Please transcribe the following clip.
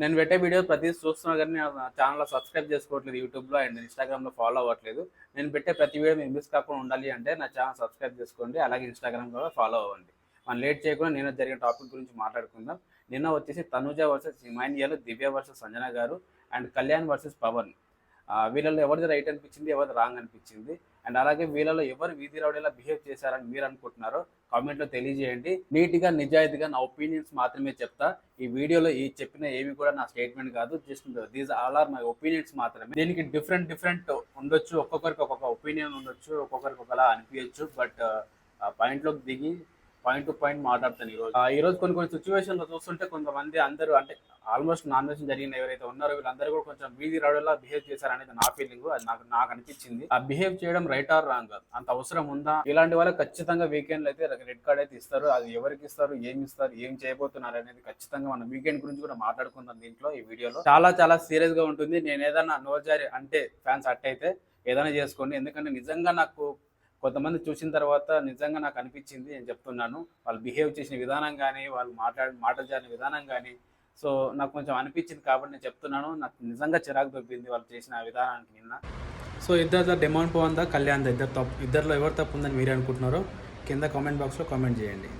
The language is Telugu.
నేను పెట్టే వీడియో ప్రతి చూస్తున్నా కానీ నేను నా ఛానల్లో సబ్స్క్రైబ్ చేసుకోవట్లేదు యూట్యూబ్లో అండ్ ఇన్స్టాగ్రామ్లో ఫాలో అవ్వట్లేదు. నేను పెట్టే ప్రతి వీడియో మీరు మిస్ కాకుండా ఉండాలి అంటే నా ఛానల్ సబ్స్క్రైబ్ చేసుకోండి. అలాగే ఇన్స్టాగ్రామ్లో ఫాలో అవ్వండి. మనం లేట్ చేయకుండా నేను జరిగిన టాపిక్ గురించి మాట్లాడుకుందాం. నిన్న వచ్చేసి తనుజ వర్సెస్ ఇమాన్యుయల్, దివ్య వర్సెస్ సంజన గారు అండ్ కళ్యాణ్ వర్సెస్ పవన్. వీళ్ళలో ఎవరిది రైట్ అనిపించింది, ఎవరిది రాంగ్ అనిపించింది, అండ్ అలాగే వీళ్ళలో ఎవరు వీధి రౌడీలా బిహేవ్ చేశారని మీరు అనుకుంటున్నారో కామెంట్లో తెలియజేయండి. నీట్గా నిజాయితీగా నా ఒపీనియన్స్ మాత్రమే చెప్తా. ఈ వీడియోలో ఈ చెప్పిన ఏవి కూడా నా స్టేట్మెంట్ కాదు, just these all are my opinions మాత్రమే. దీనికి డిఫరెంట్ ఉండొచ్చు, ఒక్కొక్కరికి ఒక్కొక్క ఒపీనియన్ ఉండొచ్చు, ఒక్కొక్కరికి ఒకలా అనిపించచ్చు. బట్ పాయింట్లోకి దిగి పాయింట్ టు పాయింట్ మాట్లాడతాను ఈరోజు కొన్ని సిచ్యువేషన్లో చూస్తుంటే కొంతమంది అందరూ అంటే ఆల్మోస్ట్ నామినేషన్ జరిగిన ఎవరైతే ఉన్నారో వీళ్ళందరూ కూడా కొంచెం వీధి రౌడీలా బిహేవ్ చేశారనేది నా ఫీలింగ్. అది నాకు అనిపించింది. ఆ బిహేవ్ చేయడం రైట్ ఆర్ రాంగ్, అంత అవసరం ఉందా? ఇలాంటి వాళ్ళకి ఖచ్చితంగా వీకెండ్ అయితే రెడ్ కార్డ్ అయితే ఇస్తారు. అది ఎవరికి ఇస్తారు, ఏం చేయబోతున్నారు అనేది ఖచ్చితంగా మనం వీకెండ్ గురించి కూడా మాట్లాడుకుందాం దీంట్లో. ఈ వీడియోలో చాలా సీరియస్ గా ఉంటుంది. నేను ఏదైనా నోజారి అంటే ఫ్యాన్స్ అయితే ఏదైనా చేసుకోండి. ఎందుకంటే నిజంగా నాకు కొంతమంది చూసిన తర్వాత నిజంగా నాకు అనిపించింది, నేను చెప్తున్నాను. వాళ్ళు బిహేవ్ చేసిన విధానం కానీ, వాళ్ళు మాటలు జారిన విధానం కానీ, సో నాకు కొంచెం అనిపించింది కాబట్టి నేను చెప్తున్నాను. నాకు నిజంగా చిరాకు దొబ్బింది వాళ్ళు చేసిన విధానానికి నిన్న. సో ఇద్దరిలో డిమాండ్ పోందా, కళ్యాణ్ ఇద్దరిలో ఎవరు తప్పు ఉందని మీరు అనుకుంటున్నారో కింద కామెంట్ బాక్స్లో కామెంట్ చేయండి.